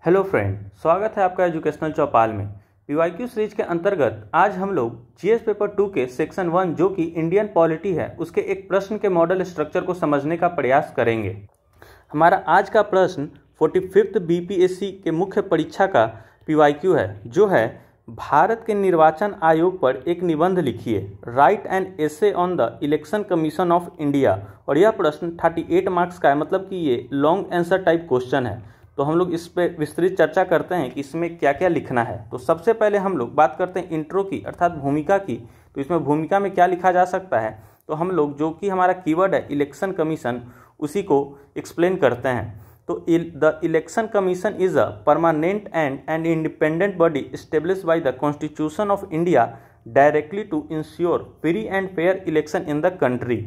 Hello friend, स्वागत है आपका एजुकेशनल चौपाल में। पीवाईक्यू सीरीज के अंतर्गत आज हम लोग जीएस पेपर 2 के सेक्शन 1 जो कि इंडियन पॉलिटी है उसके एक प्रश्न के मॉडल स्ट्रक्चर को समझने का प्रयास करेंगे। हमारा आज का प्रश्न 45th बीपीएससी के मुख्य परीक्षा का पीवाईक्यू है, जो है भारत के निर्वाचन आयोग पर एक निबंध लिखिए, right an essay on the election commission of India. और यह प्रश्न 38 मार्क्स का है, मतलब कि ये लॉन्ग आंसर टाइप क्वेश्चन है। तो हम लोग इस पर विस्तृत चर्चा करते हैं कि इसमें क्या क्या लिखना है। तो सबसे पहले हम लोग बात करते हैं इंट्रो की, अर्थात भूमिका की। तो इसमें भूमिका में क्या लिखा जा सकता है, तो हम लोग जो कि हमारा कीवर्ड है इलेक्शन कमीशन, उसी को एक्सप्लेन करते हैं। तो the election commission is a permanent and independent body established by the constitution of India directly to ensure free and fair election in the country.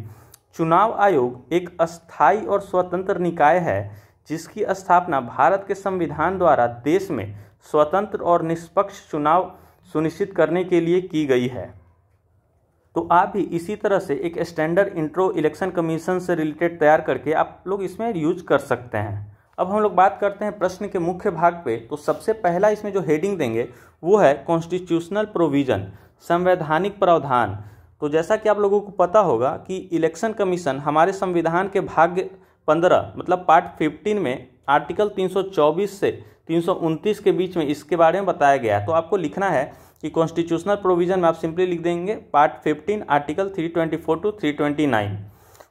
चुनाव आयोग एक अस्थायी और स्वतंत्र निकाय है जिसकी स्थापना भारत के संविधान द्वारा देश में स्वतंत्र और निष्पक्ष चुनाव सुनिश्चित करने के लिए की गई है। तो आप भी इसी तरह से एक स्टैंडर्ड इंट्रो इलेक्शन कमीशन से रिलेटेड तैयार करके आप लोग इसमें यूज कर सकते हैं। अब हम लोग बात करते हैं प्रश्न के मुख्य भाग पे। तो सबसे पहला इसमें जो हेडिंग देंगे वो है कॉन्स्टिट्यूशनल प्रोविजन, संवैधानिक प्रावधान। तो जैसा कि आप लोगों को पता होगा कि इलेक्शन कमीशन हमारे संविधान के भाग 15 मतलब पार्ट 15 में आर्टिकल 324 से 329 के बीच में इसके बारे में बताया गया है। तो आपको लिखना है कि कॉन्स्टिट्यूशनल प्रोविजन में आप सिंपली लिख देंगे पार्ट 15 आर्टिकल 324 टू 329।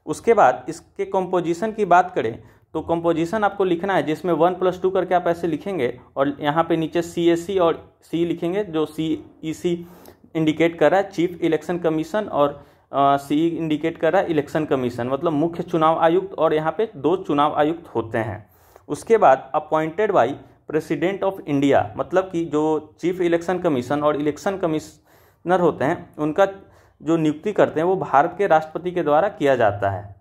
उसके बाद इसके कंपोजिशन की बात करें तो कंपोजिशन आपको लिखना है जिसमें 1+2 करके आप ऐसे लिखेंगे और यहाँ पे नीचे CSC और C लिखेंगे, जो CEC इंडिकेट कर रहा है चीफ इलेक्शन कमीशन और सी इंडिकेट कर रहा है इलेक्शन कमीशन, मतलब मुख्य चुनाव आयुक्त, और यहाँ पे 2 चुनाव आयुक्त होते हैं। उसके बाद appointed by president of India, मतलब कि जो चीफ इलेक्शन कमीशन और इलेक्शन कमिश्नर होते हैं उनका जो नियुक्ति करते हैं वो भारत के राष्ट्रपति के द्वारा किया जाता है।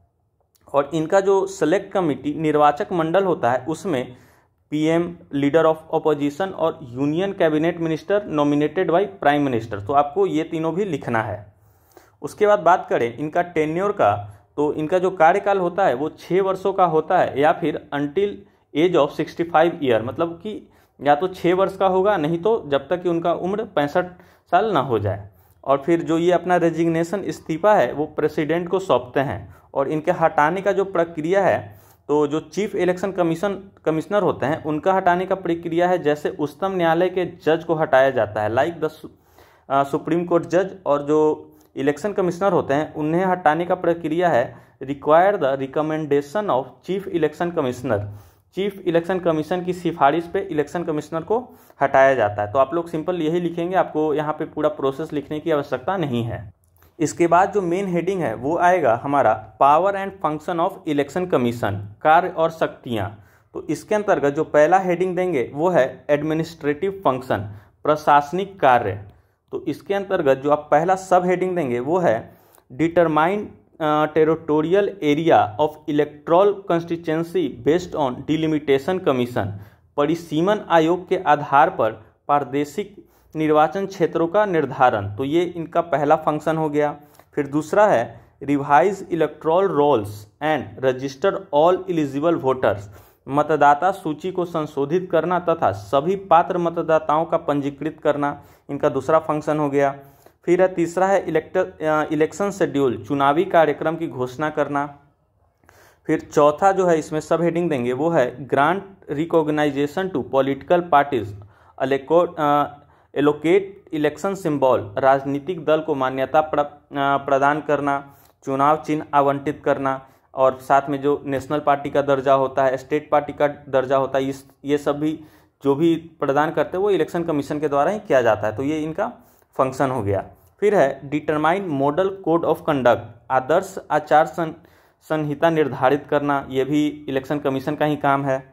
और इनका जो सेलेक्ट कमिटी निर्वाचक मंडल होता है उसमें PM, लीडर ऑफ अपोजिशन और union cabinet minister nominated by prime minister. तो आपको ये तीनों भी लिखना है। उसके बाद बात करें इनका टेन्योर का, तो इनका जो कार्यकाल होता है वो 6 वर्षों का होता है या फिर अंटिल एज ऑफ 65 ईयर, मतलब कि या तो 6 वर्ष का होगा, नहीं तो जब तक कि उनका उम्र 65 साल ना हो जाए। और फिर जो ये अपना रेजिग्नेशन इस्तीफा है वो प्रेसिडेंट को सौंपते हैं। और इनके हटाने का जो प्रक्रिया है, तो जो चीफ इलेक्शन कमिश्नर होते हैं उनका हटाने का प्रक्रिया है जैसे उच्चतम न्यायालय के जज को हटाया जाता है, लाइक द सुप्रीम कोर्ट जज। और जो इलेक्शन कमिश्नर होते हैं उन्हें हटाने का प्रक्रिया है require the recommendation of chief election commissioner. Chief election commission की सिफारिश पे इलेक्शन कमिश्नर को हटाया जाता है। तो आप लोग सिंपल यही लिखेंगे, आपको यहाँ पे पूरा प्रोसेस लिखने की आवश्यकता नहीं है। इसके बाद जो मेन हेडिंग है वो आएगा हमारा power and function of election commission, कार्य और शक्तियाँ। तो इसके अंतर्गत जो पहला हेडिंग देंगे वो है एडमिनिस्ट्रेटिव फंक्शन, प्रशासनिक कार्य। तो इसके अंतर्गत जो आप पहला सब हेडिंग देंगे वो है determine territorial area of electoral constituency based on delimitation commission, परिसीमन आयोग के आधार पर प्रादेशिक निर्वाचन क्षेत्रों का निर्धारण। तो ये इनका पहला फंक्शन हो गया। फिर दूसरा है revise electoral rolls and register all eligible voters, मतदाता सूची को संशोधित करना तथा सभी पात्र मतदाताओं का पंजीकृत करना, इनका दूसरा फंक्शन हो गया। फिर है तीसरा है इलेक्शन शेड्यूल, चुनावी कार्यक्रम की घोषणा करना। फिर चौथा जो है इसमें सब हेडिंग देंगे वो है grant recognisation to political parties, allocate election symbol, राजनीतिक दल को मान्यता प्रदान करना, चुनाव चिन्ह आवंटित करना, और साथ में जो नेशनल पार्टी का दर्जा होता है, स्टेट पार्टी का दर्जा होता है, ये सब भी जो भी प्रदान करते हैं वो इलेक्शन कमीशन के द्वारा ही किया जाता है। तो ये इनका फंक्शन हो गया। फिर है determine model code of conduct, आदर्श आचार संहिता निर्धारित करना, ये भी इलेक्शन कमीशन का ही काम है।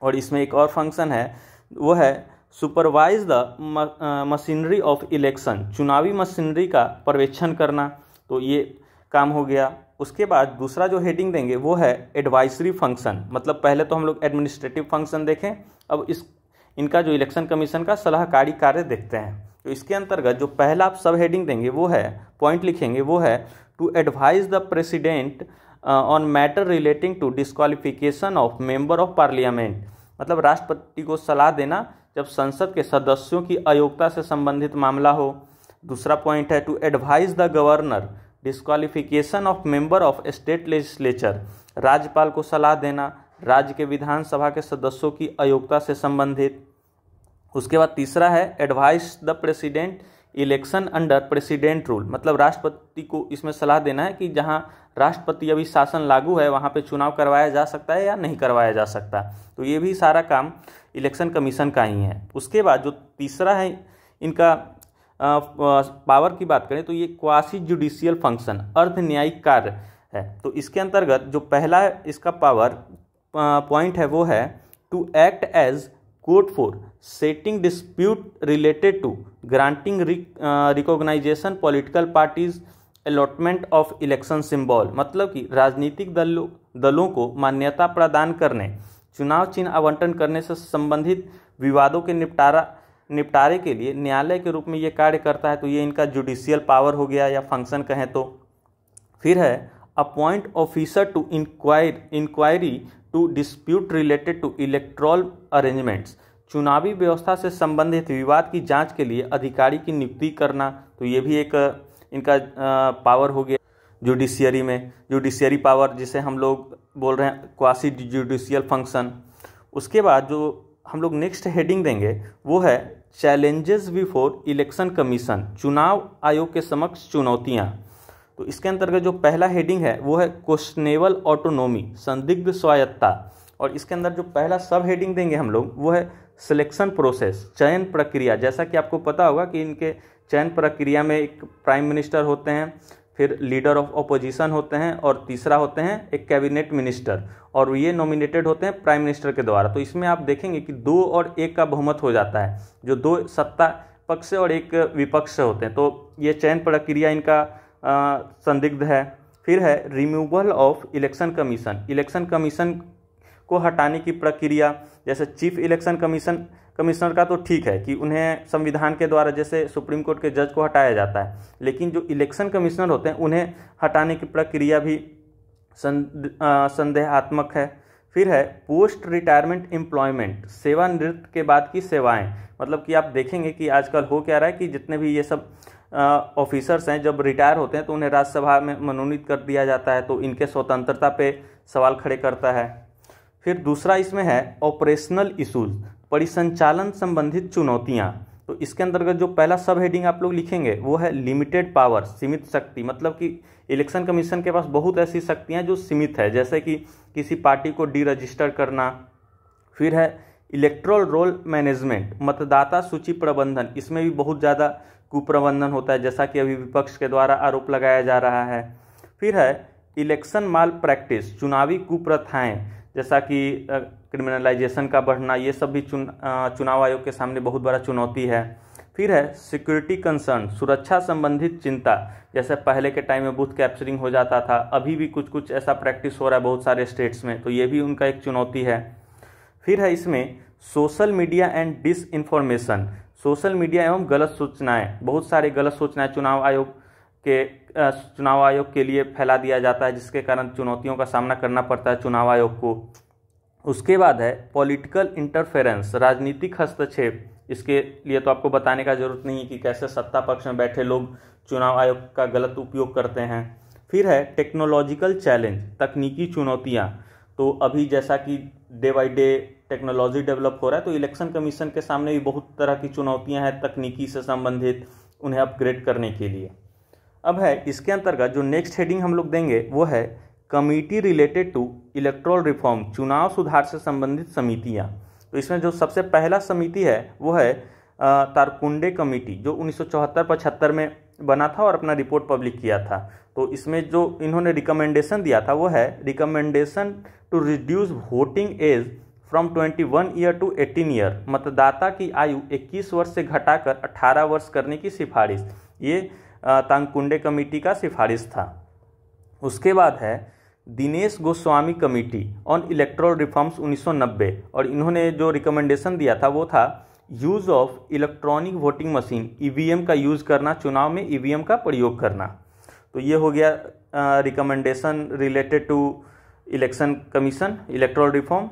और इसमें एक और फंक्शन है वो है supervise the machinery of election, चुनावी मशीनरी का पर्यवेक्षण करना। तो ये काम हो गया। उसके बाद दूसरा जो हेडिंग देंगे वो है एडवाइजरी फंक्शन, मतलब पहले तो हम लोग एडमिनिस्ट्रेटिव फंक्शन देखें, अब इनका जो इलेक्शन कमीशन का सलाहकारी कार्य देखते हैं। तो इसके अंतर्गत जो पहला आप सब हेडिंग देंगे वो है, पॉइंट लिखेंगे वो है to advise the president on matter relating to disqualification of member of parliament, मतलब राष्ट्रपति को सलाह देना जब संसद के सदस्यों की अयोग्यता से संबंधित मामला हो। दूसरा पॉइंट है to advise the governor disqualification of member of state legislature, राज्यपाल को सलाह देना राज्य के विधानसभा के सदस्यों की अयोग्यता से संबंधित। उसके बाद तीसरा है advice the president election under president rule, मतलब राष्ट्रपति को इसमें सलाह देना है कि जहां राष्ट्रपति अभी शासन लागू है वहां पे चुनाव करवाया जा सकता है या नहीं करवाया जा सकता। तो ये भी सारा काम इलेक्शन कमीशन का ही है। उसके बाद जो तीसरा है इनका पावर की बात करें तो ये क्वासी जुडिशियल फंक्शन, अर्ध न्यायिक कार्य है। तो इसके अंतर्गत जो पहला इसका पावर पॉइंट है वो है to act as court for setting dispute related to granting recognisation political parties allotment of election symbol, मतलब कि राजनीतिक दलों को मान्यता प्रदान करने, चुनाव चिन्ह आवंटन करने से संबंधित विवादों के निपटारे के लिए न्यायालय के रूप में ये कार्य करता है। तो ये इनका जुडिशियल पावर हो गया या फंक्शन कहें तो। फिर है appoint officer to inquiry to dispute related to electoral arrangements, चुनावी व्यवस्था से संबंधित विवाद की जांच के लिए अधिकारी की नियुक्ति करना। तो ये भी एक इनका पावर हो गया जुडिशियरी में, जुडिशियरी पावर जिसे हम लोग बोल रहे हैं क्वासी जुडिशियल फंक्शन। उसके बाद जो हम लोग नेक्स्ट हेडिंग देंगे वो है चैलेंजेस बिफोर इलेक्शन कमीशन, चुनाव आयोग के समक्ष चुनौतियां। तो इसके अंतर्गत जो पहला हेडिंग है वो है क्वेश्चनेबल ऑटोनोमी, संदिग्ध स्वायत्ता। और इसके अंदर जो पहला सब हेडिंग देंगे हम लोग वो है सिलेक्शन प्रोसेस, चयन प्रक्रिया। जैसा कि आपको पता होगा कि इनके चयन प्रक्रिया में एक प्राइम मिनिस्टर होते हैं, फिर लीडर ऑफ ऑपोजिशन होते हैं और तीसरा होते हैं एक कैबिनेट मिनिस्टर, और ये नॉमिनेटेड होते हैं प्राइम मिनिस्टर के द्वारा। तो इसमें आप देखेंगे कि 2 और 1 का बहुमत हो जाता है, जो 2 सत्ता पक्ष से और 1 विपक्ष से होते हैं। तो ये चयन प्रक्रिया इनका संदिग्ध है। फिर है removal of election commission, election commission को हटाने की प्रक्रिया। जैसे चीफ इलेक्शन कमिश्नर का तो ठीक है कि उन्हें संविधान के द्वारा जैसे सुप्रीम कोर्ट के जज को हटाया जाता है, लेकिन जो इलेक्शन कमिश्नर होते हैं उन्हें हटाने की प्रक्रिया भी संदेहात्मक है। फिर है पोस्ट रिटायरमेंट एम्प्लॉयमेंट, सेवानिवृत्त के बाद की सेवाएं। मतलब कि आप देखेंगे कि आजकल हो क्या रहा है कि जितने भी ये सब ऑफिसर्स हैं जब रिटायर होते हैं तो उन्हें राज्यसभा में मनोनीत कर दिया जाता है, तो इनके स्वतंत्रता पे सवाल खड़े करता है। फिर दूसरा इसमें है ऑपरेशनल इशूज, परिसंचालन संबंधित चुनौतियां। तो इसके अंतर्गत जो पहला सब हेडिंग आप लोग लिखेंगे वो है लिमिटेड पावर, सीमित शक्ति। मतलब कि इलेक्शन कमीशन के पास बहुत ऐसी शक्तियां जो सीमित है, जैसे कि किसी पार्टी को डी रजिस्टर करना। फिर है इलेक्टोरल रोल मैनेजमेंट, मतदाता सूची प्रबंधन, इसमें भी बहुत ज़्यादा कुप्रबंधन होता है, जैसा कि अभी विपक्ष के द्वारा आरोप लगाया जा रहा है। फिर है इलेक्शन माल प्रैक्टिस, चुनावी कुप्रथाएं, जैसा कि क्रिमिनलाइजेशन का बढ़ना, ये सब भी चुनाव आयोग के सामने बहुत बड़ा चुनौती है। फिर है सिक्योरिटी कंसर्न, सुरक्षा संबंधित चिंता, जैसे पहले के टाइम में बूथ कैप्चरिंग हो जाता था, अभी भी कुछ कुछ ऐसा प्रैक्टिस हो रहा है बहुत सारे स्टेट्स में, तो ये भी उनका एक चुनौती है। फिर है इसमें social media and disinformation, social media एवं गलत सूचनाएं, बहुत सारी गलत सूचनाएं चुनाव आयोग के लिए फैला दिया जाता है, जिसके कारण चुनौतियों का सामना करना पड़ता है चुनाव आयोग को। उसके बाद है पॉलिटिकल इंटरफेरेंस, राजनीतिक हस्तक्षेप। इसके लिए तो आपको बताने का जरूरत नहीं है कि कैसे सत्ता पक्ष में बैठे लोग चुनाव आयोग का गलत उपयोग करते हैं। फिर है टेक्नोलॉजिकल चैलेंज, तकनीकी चुनौतियां। तो अभी जैसा कि day by day technology develop हो रहा है, तो इलेक्शन कमीशन के सामने भी बहुत तरह की चुनौतियां हैं तकनीकी से संबंधित, उन्हें अपग्रेड करने के लिए। अब है इसके अंतर्गत जो नेक्स्ट हेडिंग हम लोग देंगे वो है committee related to electoral reform, चुनाव सुधार से संबंधित समितियां। तो इसमें जो सबसे पहला समिति है वो है तारकुंडे कमेटी, जो 1974-75 में बना था और अपना रिपोर्ट पब्लिक किया था। तो इसमें जो इन्होंने रिकमेंडेशन दिया था वो है recommendation to reduce voting age from 21 year to 18 year, मतदाता की आयु 21 वर्ष से घटाकर 18 वर्ष करने की सिफारिश। ये तारकुंडे कमेटी का सिफारिश था। उसके बाद है Dinesh Goswami committee on electoral reforms 1990, और इन्होंने जो रिकमेंडेशन दिया था वो था use of electronic voting machine, EVM का यूज करना, चुनाव में ईवीएम का प्रयोग करना। तो ये हो गया recommendation related to election commission, electoral reform.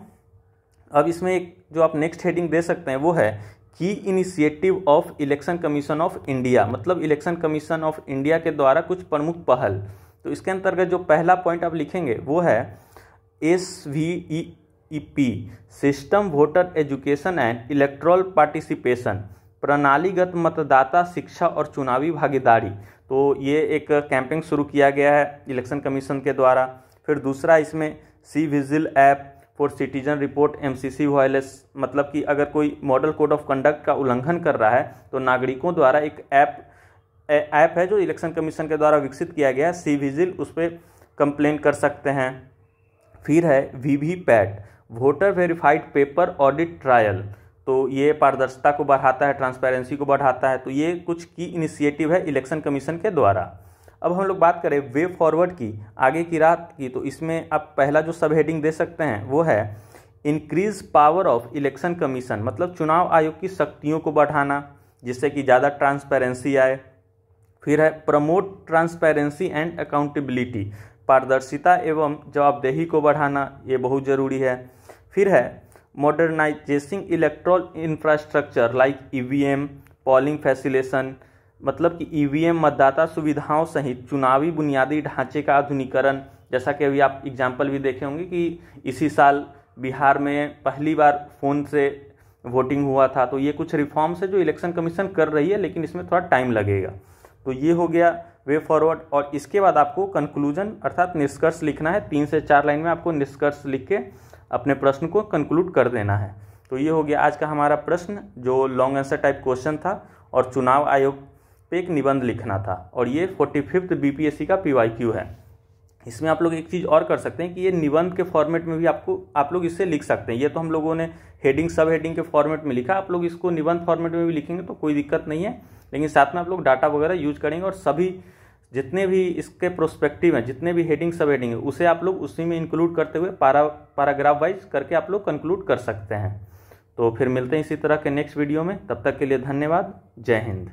अब इसमें एक जो आप नेक्स्ट हेडिंग दे सकते हैं वो है की initiative of election commission of India, मतलब इलेक्शन कमीशन ऑफ इंडिया के द्वारा कुछ प्रमुख पहल। तो इसके अंतर्गत जो पहला पॉइंट आप लिखेंगे वो है SVEP, system voter education and electoral participation, प्रणालीगत मतदाता शिक्षा और चुनावी भागीदारी। तो ये एक कैंपेन शुरू किया गया है इलेक्शन कमीशन के द्वारा। फिर दूसरा इसमें C vigil app for citizen report MCC violence, मतलब कि अगर कोई मॉडल कोड ऑफ कंडक्ट का उल्लंघन कर रहा है तो नागरिकों द्वारा एक ऐप है जो इलेक्शन कमीशन के द्वारा विकसित किया गया है, सी विजिल, उस पर कंप्लेन कर सकते हैं। फिर है VVPAT, voter verified paper audit trial, तो ये पारदर्शिता को बढ़ाता है, ट्रांसपेरेंसी को बढ़ाता है। तो ये कुछ की इनिशिएटिव है इलेक्शन कमीशन के द्वारा। अब हम लोग बात करें वे फॉरवर्ड की, आगे की राह की, तो इसमें आप पहला जो सब हेडिंग दे सकते हैं वो है increase power of election commission, मतलब चुनाव आयोग की शक्तियों को बढ़ाना जिससे कि ज़्यादा ट्रांसपेरेंसी आए। फिर है प्रमोट ट्रांसपेरेंसी एंड अकाउंटेबिलिटी, पारदर्शिता एवं जवाबदेही को बढ़ाना, ये बहुत ज़रूरी है। फिर है modernising electoral infrastructure like EVM, polling facilitation, मतलब कि EVM मतदाता सुविधाओं सहित चुनावी बुनियादी ढांचे का आधुनिकीकरण। जैसा कि अभी आप एग्जाम्पल भी देखे होंगे कि इसी साल बिहार में पहली बार फ़ोन से वोटिंग हुआ था। तो ये कुछ रिफॉर्म्स है जो इलेक्शन कमीशन कर रही है, लेकिन इसमें थोड़ा टाइम लगेगा। तो ये हो गया वे फॉरवर्ड। और इसके बाद आपको कंक्लूजन अर्थात निष्कर्ष लिखना है। 3 से 4 लाइन में आपको निष्कर्ष लिख के अपने प्रश्न को कंक्लूड कर देना है। तो ये हो गया आज का हमारा प्रश्न जो लॉन्ग आंसर टाइप क्वेश्चन था और चुनाव आयोग पे एक निबंध लिखना था, और ये 45th BPSC का PYQ है। इसमें आप लोग एक चीज़ और कर सकते हैं कि ये निबंध के फॉर्मेट में भी आप लोग इससे लिख सकते हैं। ये तो हम लोगों ने हेडिंग सब हेडिंग के फॉर्मेट में लिखा, आप लोग इसको निबंध फॉर्मेट में भी लिखेंगे तो कोई दिक्कत नहीं है, लेकिन साथ में आप लोग डाटा वगैरह यूज करेंगे और सभी जितने भी इसके प्रोस्पेक्टिव हैं, जितने भी हेडिंग सब हेडिंग है, उसे आप लोग उसी में इंक्लूड करते हुए पैराग्राफ वाइज करके आप लोग कंक्लूड कर सकते हैं। तो फिर मिलते हैं इसी तरह के नेक्स्ट वीडियो में, तब तक के लिए धन्यवाद। जय हिंद।